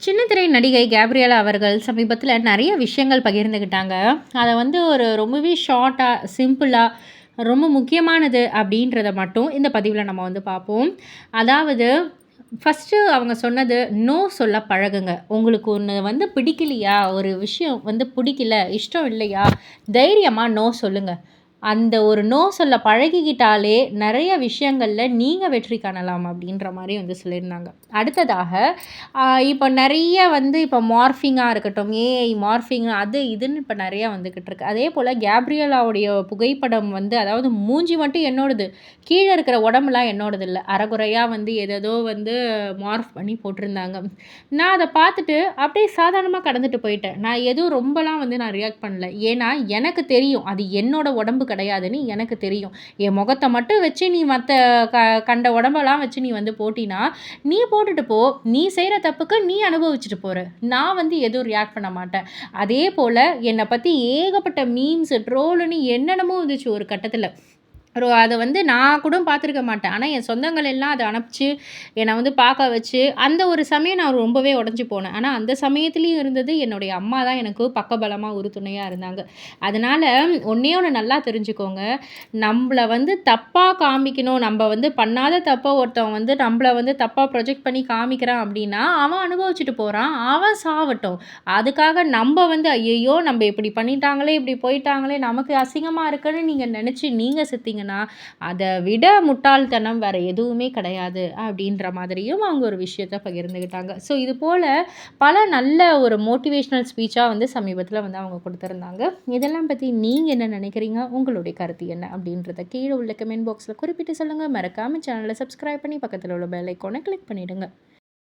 சின்னத்திரை நடிகை கேப்ரியலா அவர்கள் சமீபத்தில நெறைய விஷயங்கள் பகிர்ந்துக்கிட்டாங்க. அத வந்து ஒரு ரொம்பவே ஷார்ட்டா, சிம்பிளா, ரொம்ப முக்கியமானது அப்படின்றத மட்டும் இந்த பதிவுல நம்ம வந்து பார்ப்போம். அதாவது ஃபர்ஸ்ட்டு அவங்க சொன்னது, "நோ சொல்ல பழகுங்க. உங்களுக்கு ஒண்ணு வந்து பிடிக்கலையா? ஒரு விஷயம் வந்து பிடிக்கல, இஷ்டம் இல்லையா? தைரியமா நோ சொல்லுங்க. அந்த ஒரு நோ சொல்ல பழகிக்கிட்டாலே, நெறைய விஷயங்கள்ல நீங்க வெற்றி காணலாம்." அப்படின்ற மாரி வந்து சொல்லியிருந்தாங்க. அடுத்ததாக இப்போ நெறைய வந்து இப்போ மார்ஃபிங்கா இருக்கட்டும், ஏஐ மார்ஃபிங் அது இதுன்னு இப்போ நெறைய வந்துகிட்டு இருக்கு. அதேபோல கேப்ரியலாவுடைய புகைப்படம் வந்து அதாவது மூஞ்சி மட்டும் என்னோடது. கீழ இருக்கிற உடம்புலாம் என்னோடது இல்ல. அரைகுறையா வந்து ஏதேதோ வந்து மார்ஃப் பண்ணி போட்டிருந்தாங்க. நான் அத பார்த்துட்டு அப்படியே சாதாரணமா கடந்துட்டு போயிட்டேன். நான் எதுவும் ரொம்பலாம் வந்து நான் ரியாக்ட் பண்ணல. ஏன்னா, எனக்கு தெரியும். அது என்னோட உடம்பு கிடையாதுன்னு எனக்கு தெரியும். என் முகத்த மட்டும் வச்சு நீ மத்த க கண்ட உடம்பெல்லாம் வச்சு நீ வந்து போட்டின்னா, நீ போட்டுட்டு போ. நீ செய்ற தப்புக்கு நீ அனுபவிச்சுட்டு போற. நான் வந்து எதுவும் ரியாக்ட் பண்ண மாட்டேன். அதே போல என்ன பத்தி ஏகப்பட்ட மீம்ஸ், ட்ரோலுன்னு என்னென்னமோ வந்துச்சு ஒரு கட்டத்தில. அத வந்து நான் கூட பார்த்துருக்க மாட்டேன். ஆனா, என் சொந்தங்கள் எல்லாம் அத அனுப்பிச்சு, என்ன வந்து பார்க்க வச்சு, அந்த ஒரு சமயம் நான் ரொம்பவே உடைஞ்சு போனேன். ஆனா, அந்த சமயத்திலயும் இருந்தது என்னுடைய அம்மா தான் எனக்கு பக்கபலமா, உறுதுணையா இருந்தாங்க. அதனால ஒண்ணே ஒண்ணு நல்லா தெரிஞ்சுக்கோங்க. நம்பள வந்து தப்பா காமிக்கணும், நம்ப வந்து பண்ணாத தப்ப ஒருத்தன் வந்து நம்பள வந்து தப்பா ப்ரொஜெக்ட் பண்ணி காமிக்கிறான் அப்டின்னா, அவன் அனுபவிச்சுட்டு போறான். அவன் சாவட்டும். அதுக்காக நம்ப வந்து ஐயய்யோ! நம்ப இப்டி பண்ணிட்டாங்களே, இப்டி போயிட்டாங்களே, நமக்கு அசிங்கமா இருக்குன்னு நீங்க நெனச்சு நீங்க செத்தீங்கன்னா, அத விட முட்டாள்தனம் வேற எதுவுமே கிடையாது. அப்டின்ற மாதிரியும் அவங்க ஒரு விஷயத்த பகிர்ந்துக்கிட்டாங்க. ஸோ இது போல பல நல்ல ஒரு மோட்டிவேஷனல் ஸ்பீச்சா வந்து சமீபத்தில வந்து அவங்க குடுத்திருந்தாங்க. இதெல்லாம் பத்தி நீங்க என்ன நினைக்கிறீங்க? உங்களுடைய கருத்து என்ன? அப்படின்றத கீழ உள்ள கமெண்ட் பாக்ஸ்ல குறிப்பிட்டு சொல்லுங்க. மறக்காம சேனல சப்ஸ்கிரைப் பண்ணி பக்கத்துல உள்ள பெல் ஐகான கிளிக் பண்ணிடுங்க.